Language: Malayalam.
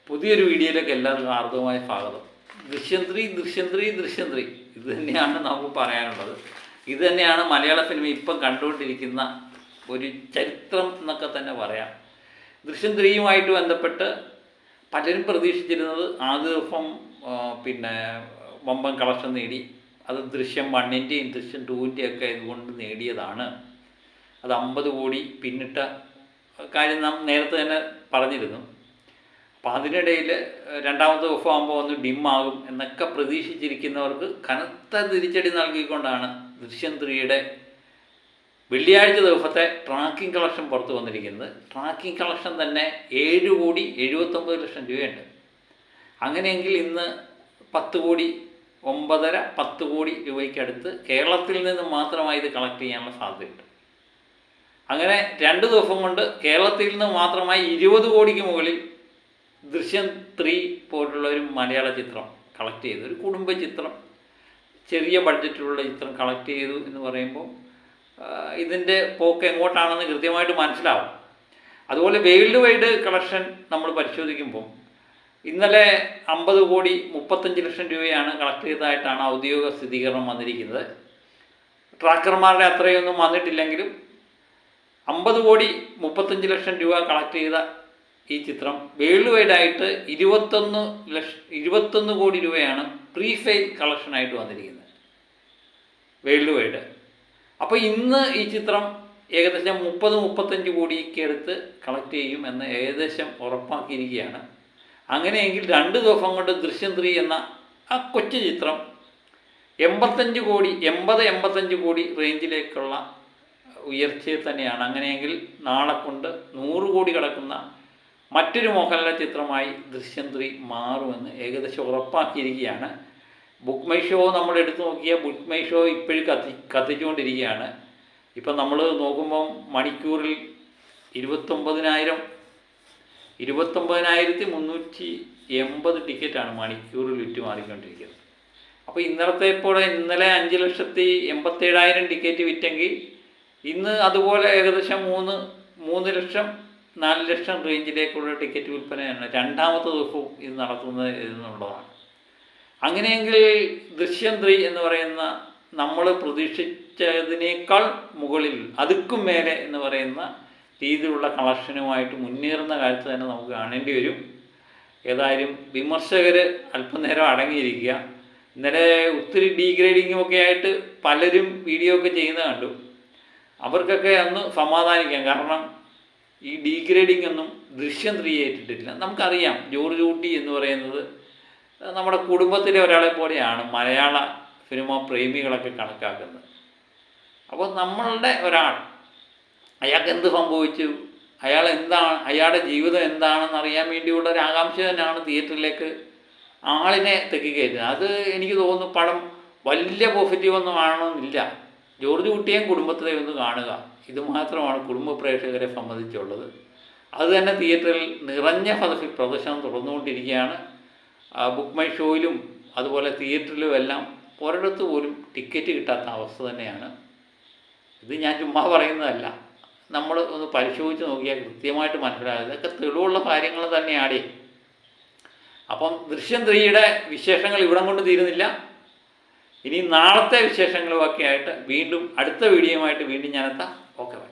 പുതിയൊരു വീഡിയോയിലേക്ക് എല്ലാവർക്കും ഹാർദവമായ സ്വാഗതം. ദൃശ്യം 3 ഇത് തന്നെയാണ് നമുക്ക് പറയാനുള്ളത്. ഇത് തന്നെയാണ് മലയാള സിനിമ ഇപ്പം കണ്ടുകൊണ്ടിരിക്കുന്ന ഒരു ചരിത്രം എന്നൊക്കെ തന്നെ പറയാം. ദൃശ്യം 3യുമായിട്ട് ബന്ധപ്പെട്ട് പലരും പ്രതീക്ഷിച്ചിരുന്നത് ആദ്യ ദിവസം വമ്പൻ കളക്ഷൻ നേടി. അത് ദൃശ്യം 1ൻ്റെയും ദൃശ്യം 2ൻ്റെയും ഒക്കെ ഇതുകൊണ്ട് നേടിയതാണ്. അത് 50 കോടി പിന്നിട്ട കാര്യം നാം നേരത്തെ തന്നെ പറഞ്ഞിരുന്നു. അപ്പോൾ അതിനിടയിൽ രണ്ടാമത്തെ ദിവസം ആകുമ്പോൾ ഒന്ന് ഡിമ്മാകും എന്നൊക്കെ പ്രതീക്ഷിച്ചിരിക്കുന്നവർക്ക് കനത്ത തിരിച്ചടി നൽകിക്കൊണ്ടാണ് ദൃശ്യം 3യുടെ വെള്ളിയാഴ്ച ദിവസത്തെ ട്രാക്കിംഗ് കളക്ഷൻ പുറത്തു വന്നിരിക്കുന്നത്. ട്രാക്കിംഗ് കളക്ഷൻ തന്നെ 7,79,00,000 രൂപയുണ്ട്. അങ്ങനെയെങ്കിൽ ഇന്ന് 10 കോടി 9.5-10 കോടി രൂപയ്ക്കടുത്ത് കേരളത്തിൽ നിന്ന് മാത്രമായി ഇത് കളക്ട് ചെയ്യാനുള്ള സാധ്യതയുണ്ട്. അങ്ങനെ 2 ദിവസം കൊണ്ട് കേരളത്തിൽ നിന്ന് മാത്രമായി 20 കോടിക്ക് മുകളിൽ ദൃശ്യം 3 പോലുള്ള ഒരു മലയാള ചിത്രം കളക്ട് ചെയ്തു. ഒരു കുടുംബ ചിത്രം, ചെറിയ ബഡ്ജറ്റിലുള്ള ചിത്രം കളക്ട് ചെയ്തു എന്ന് പറയുമ്പോൾ ഇതിൻ്റെ പോക്ക് എങ്ങോട്ടാണെന്ന് കൃത്യമായിട്ട് മനസ്സിലാവും. അതുപോലെ വേൾഡ് വൈഡ് കളക്ഷൻ നമ്മൾ പരിശോധിക്കുമ്പോൾ ഇന്നലെ 50 കോടി 35 ലക്ഷം രൂപയാണ് കളക്ട് ചെയ്തതായിട്ടാണ് ഔദ്യോഗിക സ്ഥിരീകരണം വന്നിരിക്കുന്നത്. ട്രാക്കർമാരുടെ അത്രയൊന്നും വന്നിട്ടില്ലെങ്കിലും 50 കോടി 35 ലക്ഷം രൂപ കളക്ട് ചെയ്ത ഈ ചിത്രം വേൾഡ് വൈഡായിട്ട് 21 കോടി രൂപയാണ് പ്രീ സെയിൽ കളക്ഷനായിട്ട് വന്നിരിക്കുന്നത് വേൾഡ് വൈഡ്. അപ്പോൾ ഇന്ന് ഈ ചിത്രം ഏകദേശം 30-35 കോടിക്ക് അടുത്ത് കളക്ട് ചെയ്യും എന്ന് ഏകദേശം ഉറപ്പാക്കിയിരിക്കുകയാണ്. അങ്ങനെയെങ്കിൽ 2 ദിവസം കൊണ്ട് ദൃശ്യം 3 എന്ന ആ കൊച്ചു ചിത്രം 85 കോടി റേഞ്ചിലേക്കുള്ള ഉയർച്ചയിൽ തന്നെയാണ്. അങ്ങനെയെങ്കിൽ നാളെ കൊണ്ട് 100 കോടി കടക്കുന്ന മറ്റൊരു മോഹൻലാൽ ചിത്രമായി ദൃശ്യം 3 മാറുമെന്ന് ഏകദേശം ഉറപ്പാക്കിയിരിക്കുകയാണ്. ബുക്ക് മൈ ഷോ നമ്മൾ എടുത്തു നോക്കിയാൽ ബുക്ക് മൈ ഷോ ഇപ്പോഴും കത്തിച്ചുകൊണ്ടിരിക്കുകയാണ്. ഇപ്പം നമ്മൾ നോക്കുമ്പം മണിക്കൂറിൽ 29,380 ടിക്കറ്റാണ് മണിക്കൂറിൽ വിറ്റ് മാറിക്കൊണ്ടിരിക്കുന്നത്. അപ്പോൾ ഇന്നലെ 5,87,000 ടിക്കറ്റ് വിറ്റെങ്കിൽ ഇന്ന് അതുപോലെ ഏകദേശം 3 ലക്ഷം 4 ലക്ഷം റേഞ്ചിലേക്കുള്ള ടിക്കറ്റ് വിൽപ്പനയാണ് രണ്ടാമത്തെ ദിവസവും ഇത് നടത്തുന്നത് എന്നുള്ളതാണ്. അങ്ങനെയെങ്കിൽ ദൃശ്യം 3 എന്ന് പറയുന്ന നമ്മൾ പ്രതീക്ഷിച്ചതിനേക്കാൾ മുകളിൽ അതുക്കും മേലെ എന്ന് പറയുന്ന രീതിയിലുള്ള കളക്ഷനുമായിട്ട് മുന്നേറുന്ന കാലത്ത് തന്നെ നമുക്ക് കാണേണ്ടി വരും. ഏതായാലും വിമർശകർ അല്പനേരം അടങ്ങിയിരിക്കുക. ഇന്നലെ ഒത്തിരി ഡീഗ്രേഡിങ്ങും ഒക്കെ ആയിട്ട് പലരും വീഡിയോ ഒക്കെ ചെയ്യുന്നത് കണ്ടു. അവർക്കൊക്കെ ഒന്ന് സമാധാനിക്കാം. കാരണം ഈ ഡീഗ്രേഡിംഗ് ഒന്നും ദൃശ്യം 3 ഏറ്റിട്ടില്ല. നമുക്കറിയാം ജോർജ് കുട്ടി എന്ന് പറയുന്നത് നമ്മുടെ കുടുംബത്തിലെ ഒരാളെ പോലെയാണ് മലയാള സിനിമ പ്രേമികളൊക്കെ കണക്കാക്കുന്നത്. അപ്പോൾ നമ്മളുടെ ഒരാൾ, അയാൾക്ക് എന്ത് സംഭവിച്ചു, അയാളുടെ ജീവിതം എന്താണെന്ന് അറിയാൻ വേണ്ടിയുള്ള ഒരു ആകാംക്ഷ തന്നെയാണ് തിയേറ്ററിലേക്ക് ആളിനെ തെക്കിക്കയറ്റുന്നത്. അത് എനിക്ക് തോന്നുന്നു പടം വലിയ പോസിറ്റീവൊന്നും ആണെന്നില്ല. ജോർജ് കുട്ടിയെയും കുടുംബത്തിലെ ഒന്ന് കാണുക, ഇത് മാത്രമാണ് കുടുംബ പ്രേക്ഷകരെ സംബന്ധിച്ചുള്ളത്. അത് തന്നെ തിയേറ്ററിൽ നിറഞ്ഞ പ്രദർശനം തുടർന്നുകൊണ്ടിരിക്കുകയാണ്. ബുക്ക് മൈ ഷോയിലും അതുപോലെ തിയേറ്ററിലും എല്ലാം ഒരിടത്ത് പോലും ടിക്കറ്റ് കിട്ടാത്ത അവസ്ഥ തന്നെയാണ്. ഇത് ഞാൻ ചുമ്മാ പറയുന്നതല്ല, നമ്മൾ ഒന്ന് പരിശോധിച്ച് നോക്കിയാൽ കൃത്യമായിട്ട് മനസ്സിലാകും. ഇതൊക്കെ തെളിവുള്ള കാര്യങ്ങൾ തന്നെയാണ്. അപ്പം ദൃശ്യം 3യുടെ വിശേഷങ്ങൾ ഇവിടം കൊണ്ട് തീരുന്നില്ല. ഇനി നാളത്തെ വിശേഷങ്ങളുമൊക്കെ ആയിട്ട് വീണ്ടും അടുത്ത വീഡിയോയുമായിട്ട് വീണ്ടും ഞാനെത്താം. Okay, by.